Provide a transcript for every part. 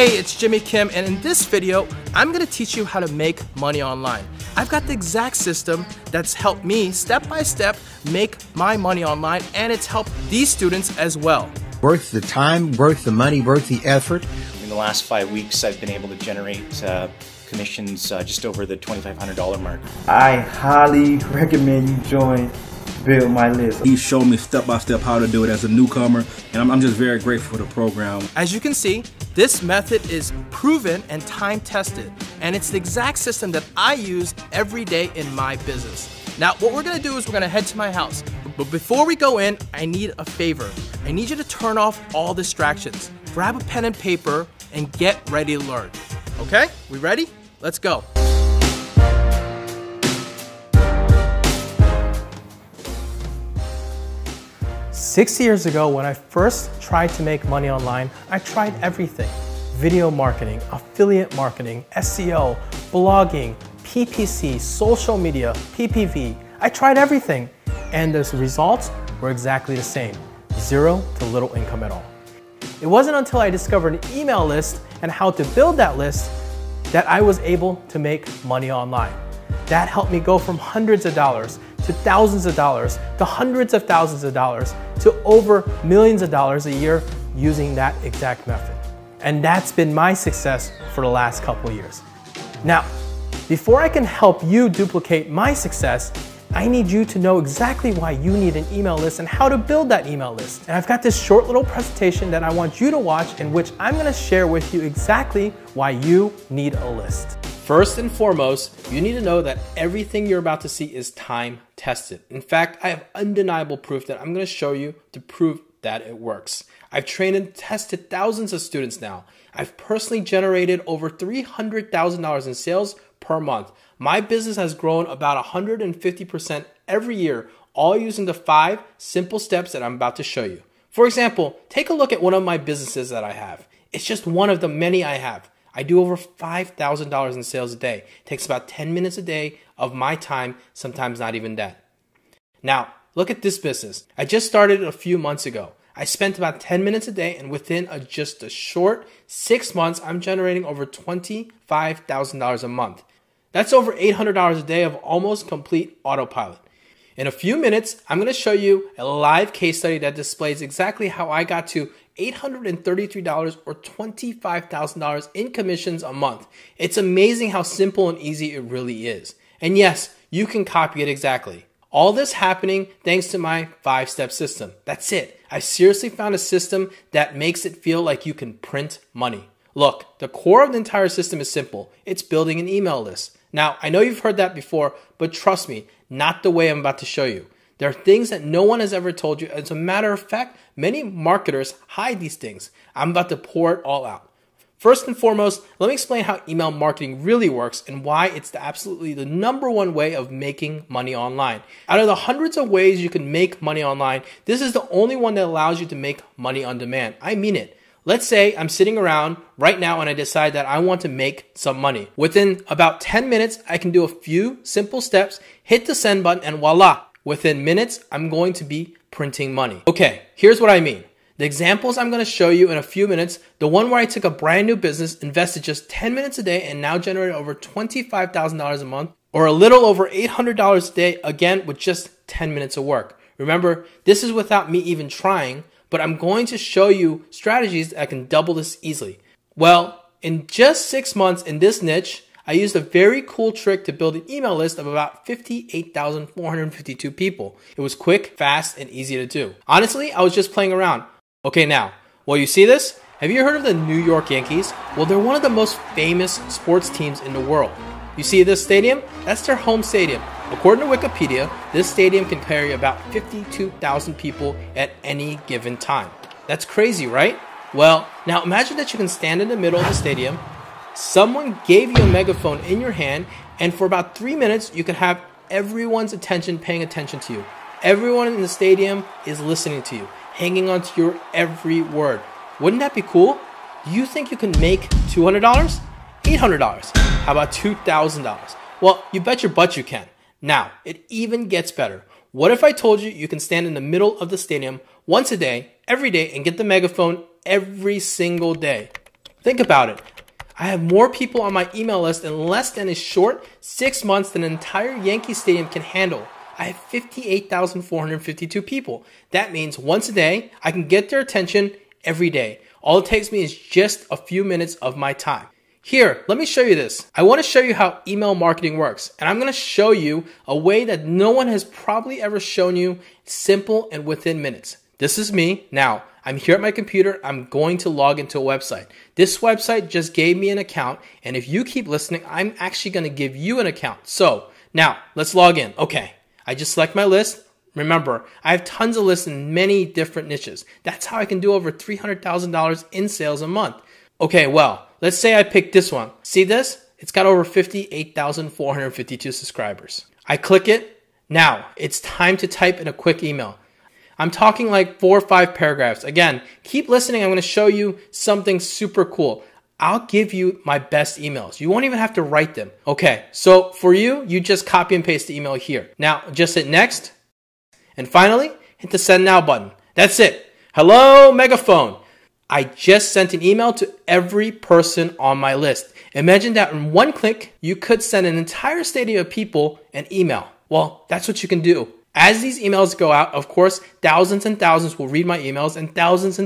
Hey, it's Jimmy Kim, and in this video, I'm gonna teach you how to make money online. I've got the exact system that's helped me step by step make my money online, and it's helped these students as well. Worth the time, worth the money, worth the effort. In the last 5 weeks, I've been able to generate commissions just over the $2,500 mark. I highly recommend you join Build My List. He showed me step by step how to do it as a newcomer, and I'm just very grateful for the program. As you can see, this method is proven and time tested, and it's the exact system that I use every day in my business. Now, what we're gonna do is we're gonna head to my house. But before we go in, I need a favor. I need you to turn off all distractions. Grab a pen and paper and get ready to learn. Okay, we ready? Let's go. Six years ago, when I first tried to make money online, I tried everything. Video marketing, affiliate marketing, SEO, blogging, PPC, social media, PPV. I tried everything, and the results were exactly the same. Zero to little income at all. It wasn't until I discovered an email list and how to build that list that I was able to make money online. That helped me go from hundreds of dollars to thousands of dollars to hundreds of thousands of dollars to over millions of dollars a year using that exact method. And that's been my success for the last couple of years. Now, before I can help you duplicate my success, I need you to know exactly why you need an email list and how to build that email list. And I've got this short little presentation that I want you to watch, in which I'm gonna share with you exactly why you need a list. First and foremost, you need to know that everything you're about to see is time tested. In fact, I have undeniable proof that I'm gonna show you to prove that it works. I've trained and tested thousands of students now. I've personally generated over $300,000 in sales per month. My business has grown about 150% every year, all using the 5 simple steps that I'm about to show you. For example, take a look at one of my businesses that I have. It's just one of the many I have. I do over $5,000 in sales a day. It takes about 10 minutes a day of my time, sometimes not even that. Now, look at this business. I just started it a few months ago. I spent about 10 minutes a day, and within just a short 6 months, I'm generating over $25,000 a month. That's over $800 a day of almost complete autopilot. In a few minutes, I'm going to show you a live case study that displays exactly how I got to $833 or $25,000 in commissions a month. It's amazing how simple and easy it really is. And yes, you can copy it exactly. All this happening thanks to my 5-step system. That's it. I seriously found a system that makes it feel like you can print money. Look, the core of the entire system is simple. It's building an email list. Now, I know you've heard that before, but trust me, not the way I'm about to show you. There are things that no one has ever told you. As a matter of fact, many marketers hide these things. I'm about to pour it all out. First and foremost, let me explain how email marketing really works and why it's absolutely the #1 way of making money online. Out of the hundreds of ways you can make money online, this is the only one that allows you to make money on demand. I mean it. Let's say I'm sitting around right now and I decide that I want to make some money. Within about 10 minutes, I can do a few simple steps, hit the send button, and voila. Within minutes, I'm going to be printing money. Okay, here's what I mean. The examples I'm going to show you in a few minutes, the one where I took a brand new business, invested just 10 minutes a day, and now generated over $25,000 a month, or a little over $800 a day, again, with just 10 minutes of work. Remember, this is without me even trying, but I'm going to show you strategies that can double this easily. Well, in just 6 months in this niche, I used a very cool trick to build an email list of about 58,452 people. It was quick, fast, and easy to do. Honestly, I was just playing around. Okay, now, well, you see this? Have you heard of the New York Yankees? Well, they're one of the most famous sports teams in the world. You see this stadium? That's their home stadium. According to Wikipedia, this stadium can carry about 52,000 people at any given time. That's crazy, right? Well, now imagine that you can stand in the middle of the stadium, someone gave you a megaphone in your hand, and for about 3 minutes, you can have everyone's attention paying attention to you. Everyone in the stadium is listening to you, hanging on to your every word. Wouldn't that be cool? Do you think you can make $200? $800? How about $2,000? Well, you bet your butt you can. Now, it even gets better. What if I told you you can stand in the middle of the stadium once a day, every day, and get the megaphone every single day? Think about it. I have more people on my email list in less than a short 6 months than an entire Yankee Stadium can handle. I have 58,452 people. That means once a day, I can get their attention every day. All it takes me is just a few minutes of my time. Here, let me show you this. I want to show you how email marketing works. And I'm going to show you a way that no one has probably ever shown you, simple and within minutes. This is me. Now, I'm here at my computer. I'm going to log into a website. This website just gave me an account. And if you keep listening, I'm actually going to give you an account. So now let's log in. Okay. I just select my list. Remember, I have tons of lists in many different niches. That's how I can do over $300,000 in sales a month. Okay, well, let's say I pick this one. See this? It's got over 58,452 subscribers. I click it. Now, it's time to type in a quick email. I'm talking like 4 or 5 paragraphs. Again, keep listening. I'm going to show you something super cool. I'll give you my best emails. You won't even have to write them. Okay, so for you, you just copy and paste the email here. Now, just hit next. And finally, hit the send now button. That's it. Hello, Megaphone. I just sent an email to every person on my list. Imagine that in one click, you could send an entire stadium of people an email. Well, that's what you can do. As these emails go out, of course, thousands and thousands will read my emails and thousands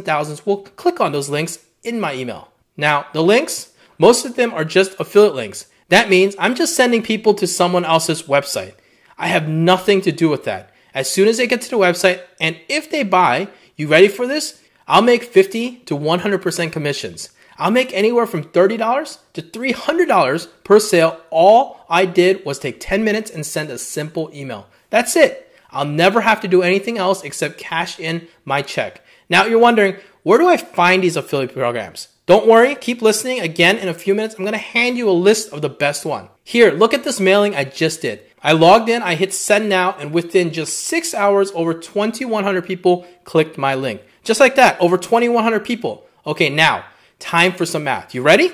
will click on those links in my email. Now, the links, most of them are just affiliate links. That means I'm just sending people to someone else's website. I have nothing to do with that. As soon as they get to the website, and if they buy, you ready for this? I'll make 50 to 100% commissions. I'll make anywhere from $30 to $300 per sale. All I did was take 10 minutes and send a simple email. That's it. I'll never have to do anything else except cash in my check. Now you're wondering, where do I find these affiliate programs? Don't worry, keep listening. Again, in a few minutes, I'm going to hand you a list of the best one. Here, look at this mailing I just did. I logged in, I hit send now, and within just 6 hours, over 2,100 people clicked my link. Just like that, over 2,100 people. Okay, now, time for some math. You ready?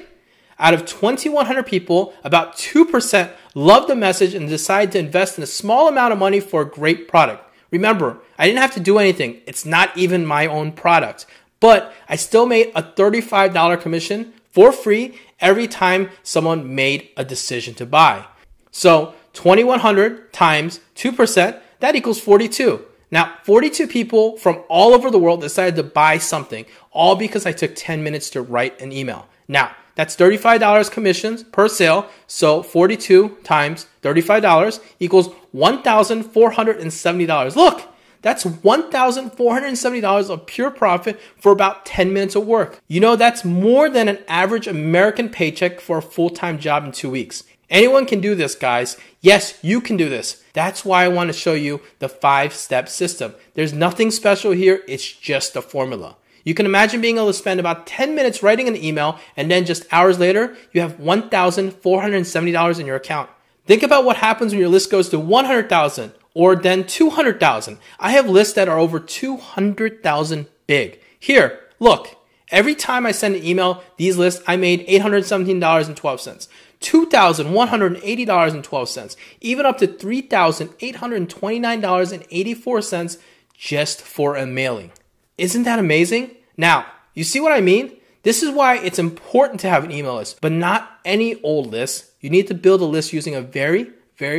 Out of 2,100 people, about 2% loved the message and decided to invest in a small amount of money for a great product. Remember, I didn't have to do anything. It's not even my own product. But I still made a $35 commission for free every time someone made a decision to buy. So 2,100 times 2%, that equals 42. Now, 42 people from all over the world decided to buy something, all because I took 10 minutes to write an email. Now, that's $35 commissions per sale. So 42 times $35 equals $1,470. Look! That's $1,470 of pure profit for about 10 minutes of work. You know, that's more than an average American paycheck for a full-time job in 2 weeks. Anyone can do this, guys. Yes, you can do this. That's why I want to show you the 5-step system. There's nothing special here. It's just a formula. You can imagine being able to spend about 10 minutes writing an email, and then just hours later, you have $1,470 in your account. Think about what happens when your list goes to 100,000 or then 200,000. I have lists that are over 200,000 big. Here, look. Every time I send an email, these lists, I made $817.12, $2,180.12, even up to $3,829.84 just for a mailing. Isn't that amazing? Now, you see what I mean? This is why it's important to have an email list, but not any old list. You need to build a list using a very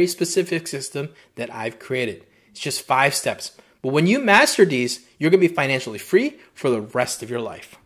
specific system that I've created. It's just 5 steps. But when you master these, you're going to be financially free for the rest of your life.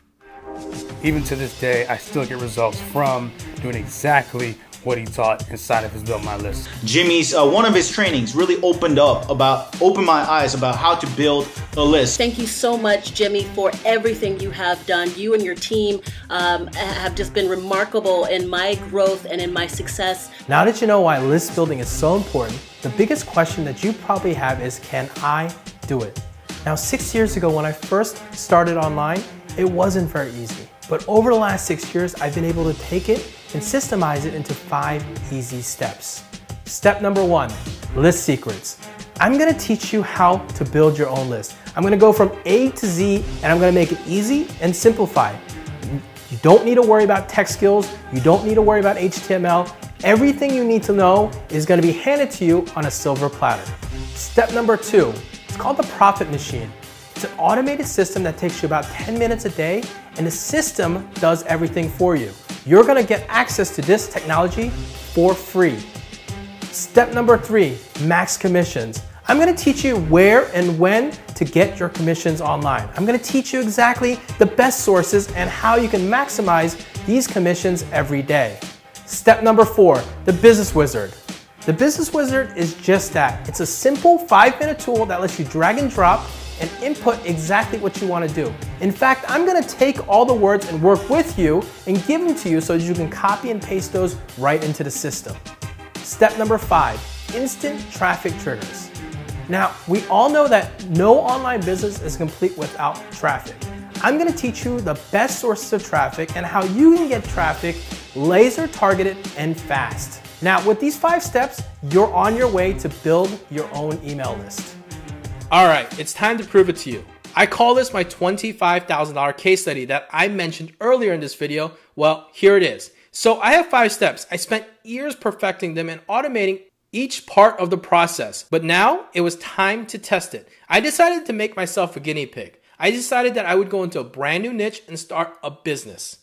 Even to this day, I still get results from doing exactly what he taught inside of his Build My List. Jimmy's one of his trainings really opened my eyes about how to build a list. Thank you so much, Jimmy, for everything you have done. You and your team have just been remarkable in my growth and in my success. Now that you know why list building is so important, the biggest question that you probably have is, can I do it? Now, 6 years ago when I first started online, it wasn't very easy. But over the last 6 years, I've been able to take it and systemize it into 5 easy steps. Step number 1, list secrets. I'm gonna teach you how to build your own list. I'm gonna go from A to Z, and I'm gonna make it easy and simplified. You don't need to worry about tech skills. You don't need to worry about HTML. Everything you need to know is gonna be handed to you on a silver platter. Step number 2, it's called the Profit Machine. It's an automated system that takes you about 10 minutes a day, and the system does everything for you. You're gonna get access to this technology for free. Step number 3, max commissions. I'm gonna teach you where and when to get your commissions online. I'm gonna teach you exactly the best sources and how you can maximize these commissions every day. Step number 4, the Business Wizard. The Business Wizard is just that. It's a simple 5-minute tool that lets you drag and drop and input exactly what you want to do. In fact, I'm going to take all the words and work with you and give them to you so that you can copy and paste those right into the system. Step number 5, instant traffic triggers. Now, we all know that no online business is complete without traffic. I'm going to teach you the best sources of traffic and how you can get traffic laser targeted and fast. Now, with these 5 steps, you're on your way to build your own email list. All right, it's time to prove it to you. I call this my $25,000 case study that I mentioned earlier in this video. Well, here it is. So I have 5 steps. I spent years perfecting them and automating each part of the process, but now it was time to test it. I decided to make myself a guinea pig. I decided that I would go into a brand new niche and start a business.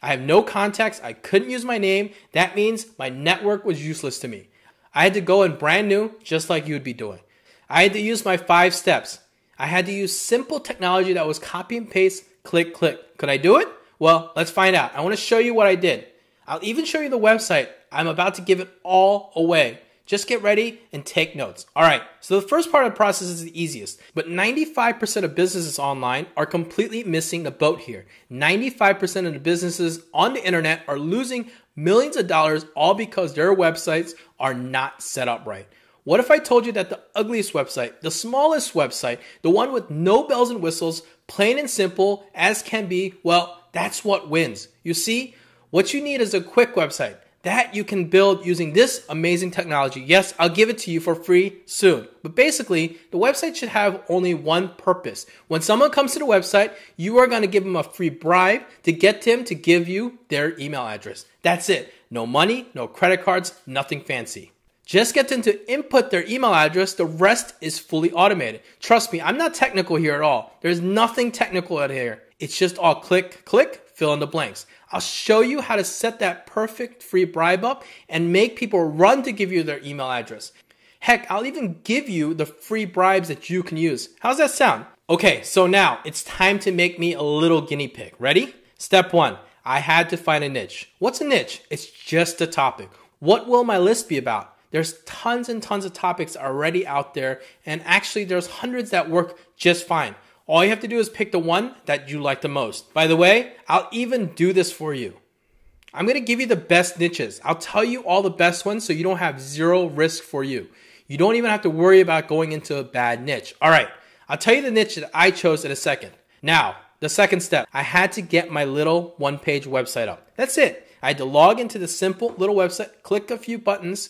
I have no contacts. I couldn't use my name. That means my network was useless to me. I had to go in brand new, just like you would be doing. I had to use my 5 steps. I had to use simple technology that was copy and paste, click, click. Could I do it? Well, let's find out. I want to show you what I did. I'll even show you the website. I'm about to give it all away. Just get ready and take notes. All right, so the first part of the process is the easiest, but 95% of businesses online are completely missing the boat here. 95% of the businesses on the internet are losing millions of dollars all because their websites are not set up right. What if I told you that the ugliest website, the smallest website, the one with no bells and whistles, plain and simple as can be, well, that's what wins. You see, what you need is a quick website that you can build using this amazing technology. Yes, I'll give it to you for free soon. But basically, the website should have only one purpose. When someone comes to the website, you are going to give them a free bribe to get them to give you their email address. That's it. No money, no credit cards, nothing fancy. Just get them to input their email address. The rest is fully automated. Trust me, I'm not technical here at all. There's nothing technical out here. It's just all click, click, fill in the blanks. I'll show you how to set that perfect free bribe up and make people run to give you their email address. Heck, I'll even give you the free bribes that you can use. How's that sound? Okay, so now it's time to make me a little guinea pig. Ready? Step 1, I had to find a niche. What's a niche? It's just a topic. What will my list be about? There's tons and tons of topics already out there, and actually there's hundreds that work just fine. All you have to do is pick the one that you like the most. By the way, I'll even do this for you. I'm going to give you the best niches. I'll tell you all the best ones so you don't have zero risk for you. You don't even have to worry about going into a bad niche. All right, I'll tell you the niche that I chose in a second. Now, the second step, I had to get my little one-page website up. That's it. I had to log into the simple little website, click a few buttons,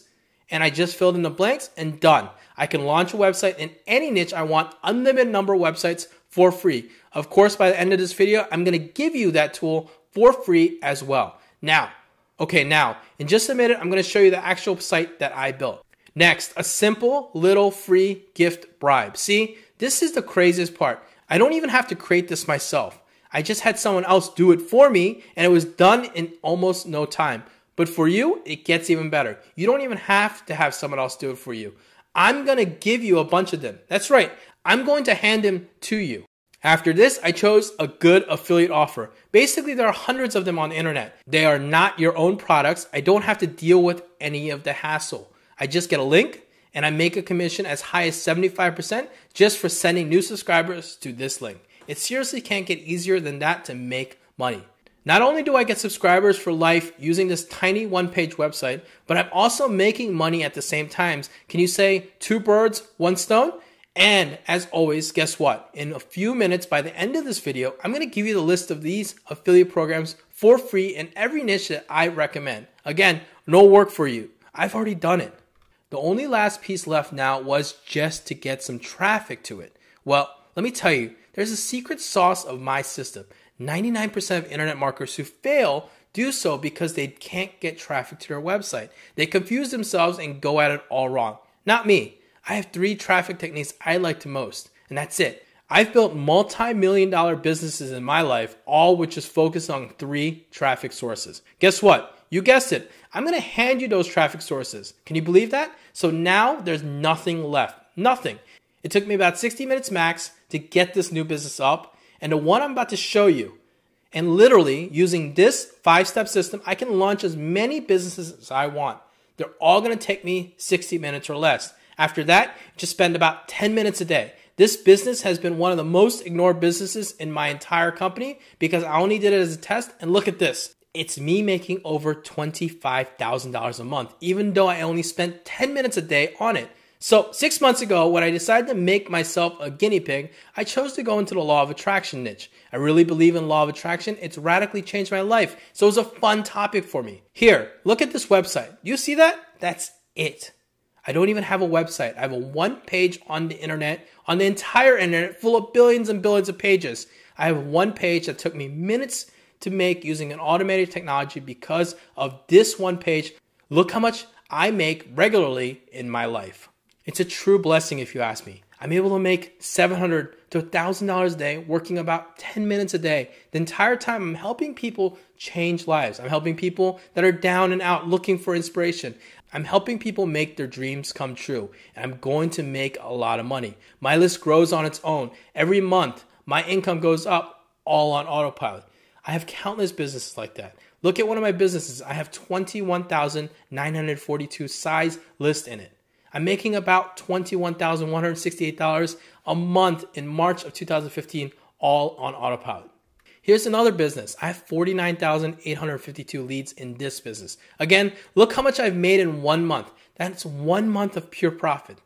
and I just filled in the blanks and done. I can launch a website in any niche I want, unlimited number of websites for free. Of course, by the end of this video, I'm going to give you that tool for free as well. Now, in just a minute, I'm going to show you the actual site that I built. Next, a simple little free gift bribe. See, this is the craziest part. I don't even have to create this myself. I just had someone else do it for me, and it was done in almost no time. But for you, it gets even better. You don't even have to have someone else do it for you. I'm going to give you a bunch of them. That's right. I'm going to hand them to you. After this, I chose a good affiliate offer. Basically, there are hundreds of them on the internet. They are not your own products. I don't have to deal with any of the hassle. I just get a link and I make a commission as high as 75% just for sending new subscribers to this link. It seriously can't get easier than that to make money. Not only do I get subscribers for life using this tiny one-page website, but I'm also making money at the same time. Can you say 2 birds, 1 stone? And as always, guess what? In a few minutes, by the end of this video, I'm going to give you the list of these affiliate programs for free in every niche that I recommend. Again, no work for you. I've already done it. The only last piece left now was just to get some traffic to it. Well, let me tell you, there's a secret sauce of my system. 99% of internet marketers who fail do so because they can't get traffic to their website. They confuse themselves and go at it all wrong. Not me. I have 3 traffic techniques I like the most, and that's it. I've built multi-million-dollar businesses in my life, all which is focused on 3 traffic sources. Guess what? You guessed it. I'm going to hand you those traffic sources. Can you believe that? So now there's nothing left. Nothing. It took me about 60 minutes max to get this new business up. And the one I'm about to show you, and literally using this 5-step system, I can launch as many businesses as I want. They're all going to take me 60 minutes or less. After that, just spend about 10 minutes a day. This business has been one of the most ignored businesses in my entire company because I only did it as a test. And look at this. It's me making over $25,000 a month, even though I only spent 10 minutes a day on it. So 6 months ago, when I decided to make myself a guinea pig, I chose to go into the law of attraction niche. I really believe in law of attraction. It's radically changed my life. So it was a fun topic for me. Here, look at this website. You see that? That's it. I don't even have a website. I have a 1 page on the internet, on the entire internet, full of billions and billions of pages. I have 1 page that took me minutes to make using an automated technology because of this 1 page. Look how much I make regularly in my life. It's a true blessing if you ask me. I'm able to make $700 to $1,000 a day working about 10 minutes a day. The entire time I'm helping people change lives. I'm helping people that are down and out looking for inspiration. I'm helping people make their dreams come true. And I'm going to make a lot of money. My list grows on its own. Every month, my income goes up all on autopilot. I have countless businesses like that. Look at one of my businesses. I have 21,942 size lists in it. I'm making about $21,168 a month in March of 2015, all on autopilot. Here's another business. I have 49,852 leads in this business. Again, look how much I've made in 1 month. That's 1 month of pure profit.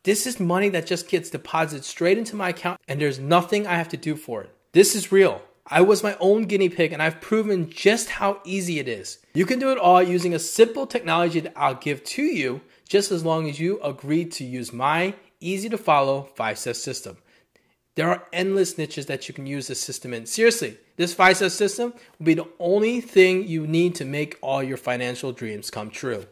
This is money that just gets deposited straight into my account and there's nothing I have to do for it. This is real. I was my own guinea pig and I've proven just how easy it is. You can do it all using a simple technology that I'll give to you just as long as you agree to use my easy to follow 5-step system. There are endless niches that you can use this system in. Seriously, this 5-step system will be the only thing you need to make all your financial dreams come true.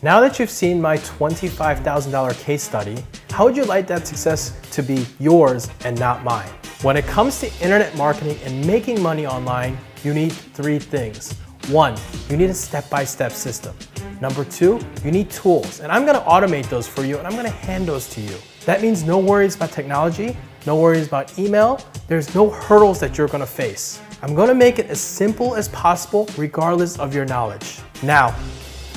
Now that you've seen my $25,000 case study, how would you like that success to be yours and not mine? When it comes to internet marketing and making money online, you need 3 things. 1, you need a step-by-step system. Number 2, you need tools. And I'm gonna automate those for you and I'm gonna hand those to you. That means no worries about technology, no worries about email. There's no hurdles that you're gonna face. I'm gonna make it as simple as possible regardless of your knowledge. Now,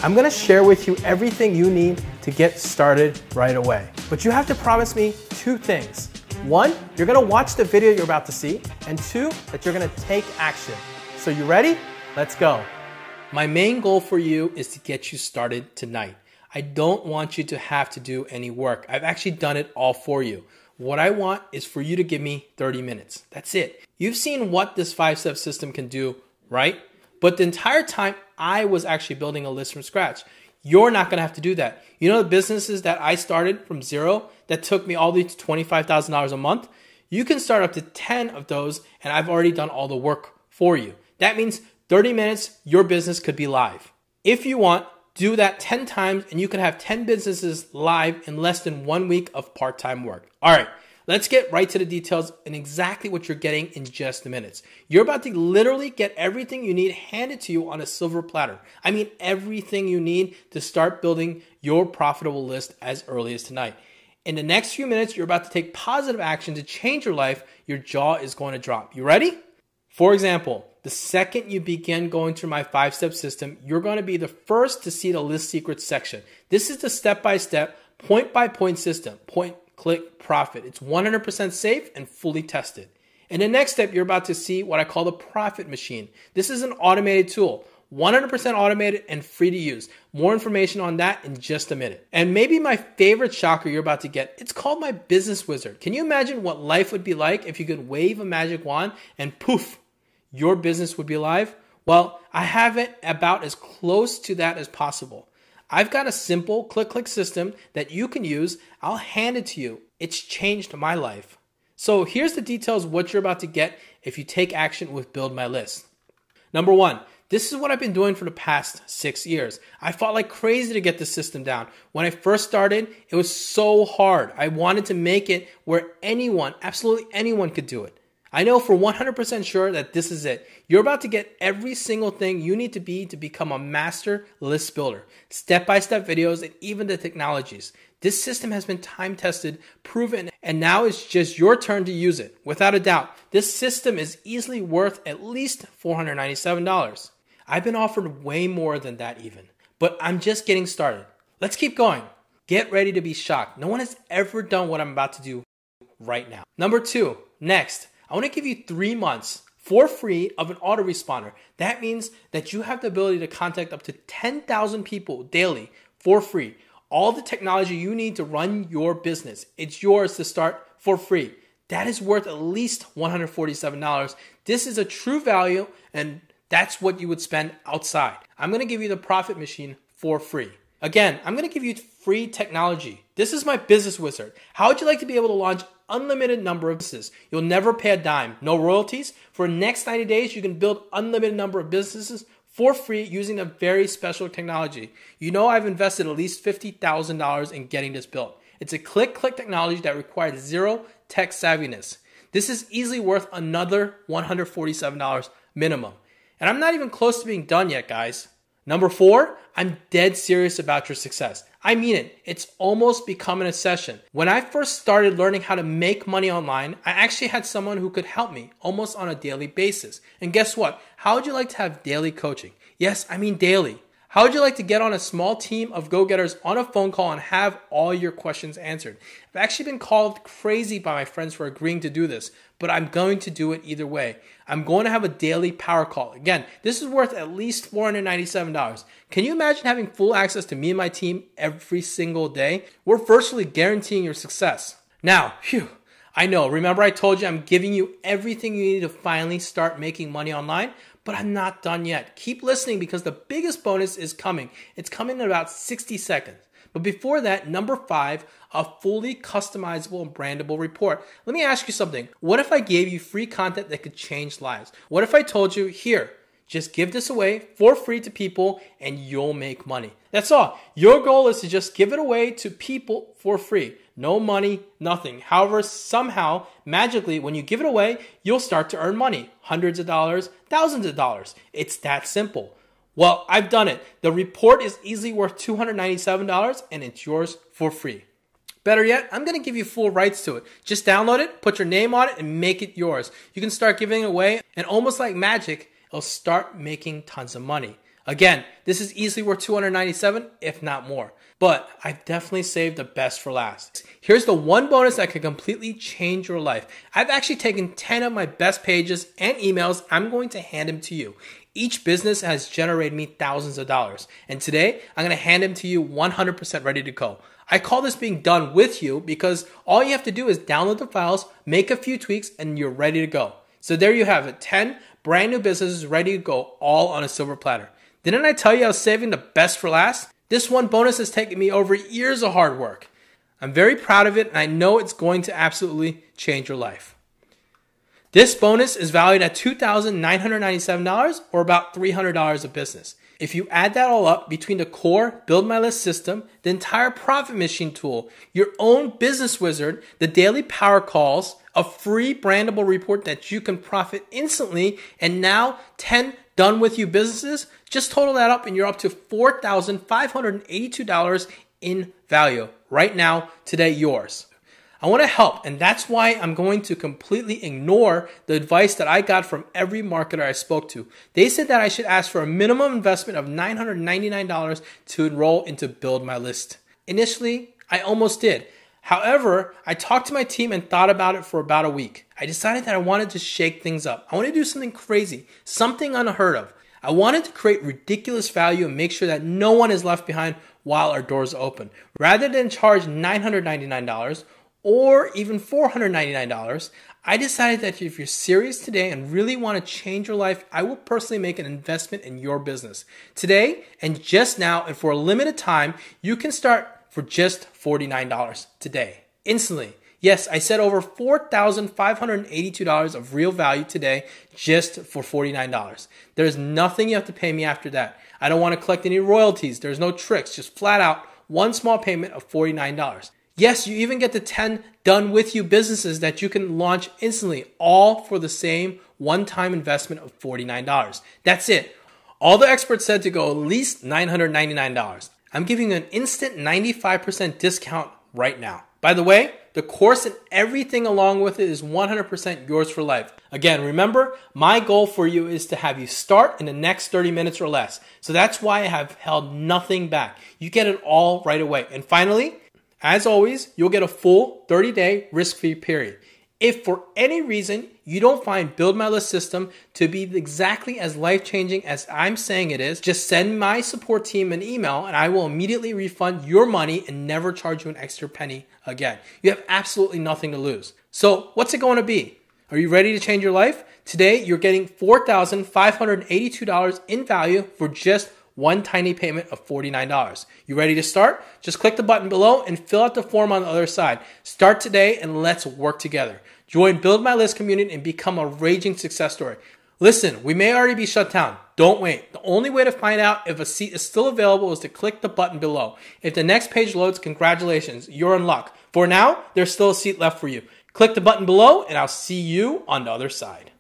I'm gonna share with you everything you need to get started right away. But you have to promise me 2 things. 1, you're gonna watch the video you're about to see, and 2, that you're gonna take action. So you ready? Let's go. My main goal for you is to get you started tonight. I don't want you to have to do any work. I've actually done it all for you. What I want is for you to give me 30 minutes. That's it. You've seen what this 5-step system can do, right? But the entire time I was actually building a list from scratch. You're not gonna have to do that. You know the businesses that I started from zero that took me all the way to $25,000 a month? You can start up to 10 of those and I've already done all the work for you. That means 30 minutes, your business could be live. If you want, do that 10 times and you can have 10 businesses live in less than 1 week of part-time work. All right, let's get right to the details and exactly what you're getting in just a minute. You're about to literally get everything you need handed to you on a silver platter. I mean, everything you need to start building your profitable list as early as tonight. In the next few minutes, you're about to take positive action to change your life. Your jaw is going to drop. You ready? For example, the second you begin going through my 5-step system, you're going to be the first to see the list secrets section. This is the step-by-step, point-by-point system. Point, click, profit. It's 100% safe and fully tested. In the next step, you're about to see what I call the profit machine. This is an automated tool, 100% automated and free to use. More information on that in just a minute. And maybe my favorite shocker you're about to get, it's called my business wizard. Can you imagine what life would be like if you could wave a magic wand and poof, your business would be live? Well, I have it about as close to that as possible. I've got a simple click system that you can use. I'll hand it to you. It's changed my life. So here's the details of what you're about to get if you take action with Build My List. Number 1, This is what I've been doing for the past 6 years. I fought like crazy to get the system down. When I first started, it was so hard. I wanted to make it where anyone, absolutely anyone could do it. I know for 100% sure that this is it. You're about to get every single thing you need to be to become a master list builder. Step-by-step videos and even the technologies. This system has been time-tested, proven, and now it's just your turn to use it. Without a doubt, this system is easily worth at least $497. I've been offered way more than that even, but I'm just getting started. Let's keep going. Get ready to be shocked. No one has ever done what I'm about to do right now. Number 2, next. I want to give you 3 months for free of an autoresponder. That means that you have the ability to contact up to 10,000 people daily for free. All the technology you need to run your business. It's yours to start for free. That is worth at least $147. This is a true value, and that's what you would spend outside. I'm going to give you the Profit Machine for free. Again, I'm going to give you free technology. This is my business wizard. How would you like to be able to launch unlimited number of businesses? You'll never pay a dime. No royalties. For the next 90 days, you can build unlimited number of businesses for free using a very special technology. You know I've invested at least $50,000 in getting this built. It's a click technology that requires zero tech savviness. This is easily worth another $147 minimum. And I'm not even close to being done yet, guys. Number 4, I'm dead serious about your success. I mean it. It's almost become an obsession. When I first started learning how to make money online, I actually had someone who could help me almost on a daily basis. And guess what? How would you like to have daily coaching? Yes, I mean daily. How would you like to get on a small team of go-getters on a phone call and have all your questions answered? I've actually been called crazy by my friends for agreeing to do this, but I'm going to do it either way. I'm going to have a daily power call. Again, this is worth at least $497. Can you imagine having full access to me and my team every single day? We're virtually guaranteeing your success. Now, I know, remember I told you I'm giving you everything you need to finally start making money online? But I'm not done yet. Keep listening because the biggest bonus is coming. It's coming in about 60 seconds. But before that, number 5, a fully customizable and brandable report. Let me ask you something. What if I gave you free content that could change lives? What if I told you, here, just give this away for free to people and you'll make money? That's all. Your goal is to just give it away to people for free. No money, nothing. However, somehow, magically, when you give it away, you'll start to earn money. Hundreds of dollars, thousands of dollars. It's that simple. Well, I've done it. The report is easily worth $297 and it's yours for free. Better yet, I'm going to give you full rights to it. Just download it, put your name on it, and make it yours. You can start giving it away, and almost like magic, it'll start making tons of money. Again, this is easily worth $297, if not more. But I've definitely saved the best for last. Here's the one bonus that could completely change your life. I've actually taken 10 of my best pages and emails. I'm going to hand them to you. Each business has generated me thousands of dollars. And today, I'm going to hand them to you 100% ready to go. I call this being done with you because all you have to do is download the files, make a few tweaks, and you're ready to go. So there you have it. 10 brand new businesses ready to go, all on a silver platter. Didn't I tell you I was saving the best for last? This one bonus has taken me over years of hard work. I'm very proud of it, and I know it's going to absolutely change your life. This bonus is valued at $2,997 or about $300 a business. If you add that all up between the core Build My List system, the entire Profit Machine tool, your own business wizard, the daily power calls, a free brandable report that you can profit instantly, and now 10 done with you businesses, just total that up and you're up to $4,582 in value. Right now, today, yours. I want to help, and that's why I'm going to completely ignore the advice that I got from every marketer I spoke to. They said that I should ask for a minimum investment of $999 to enroll into Build My List. Initially, I almost did. However, I talked to my team and thought about it for about a week. I decided that I wanted to shake things up. I wanted to do something crazy, something unheard of. I wanted to create ridiculous value and make sure that no one is left behind while our doors are open. Rather than charge $999 or even $499, I decided that if you're serious today and really want to change your life, I will personally make an investment in your business. Today and just now and for a limited time, you can start for just $49 today. Instantly. Yes, I said over $4,582 of real value today just for $49. There's nothing you have to pay me after that. I don't want to collect any royalties. There's no tricks, just flat out one small payment of $49. Yes, you even get the 10 done with you businesses that you can launch instantly, all for the same one-time investment of $49. That's it. All the experts said to go at least $999. I'm giving you an instant 95% discount right now. By the way, the course and everything along with it is 100% yours for life. Again, remember, my goal for you is to have you start in the next 30 minutes or less. So that's why I have held nothing back. You get it all right away. And finally, as always, you'll get a full 30-day risk-free period. If for any reason you don't find Build My List system to be exactly as life-changing as I'm saying it is, just send my support team an email and I will immediately refund your money and never charge you an extra penny again. You have absolutely nothing to lose. So what's it going to be? Are you ready to change your life? Today, you're getting $4,582 in value for just one tiny payment of $49. You ready to start? Just click the button below and fill out the form on the other side. Start today and let's work together. Join Build My List community and become a raging success story. Listen, we may already be shut down. Don't wait. The only way to find out if a seat is still available is to click the button below. If the next page loads, congratulations, you're in luck. For now, there's still a seat left for you. Click the button below and I'll see you on the other side.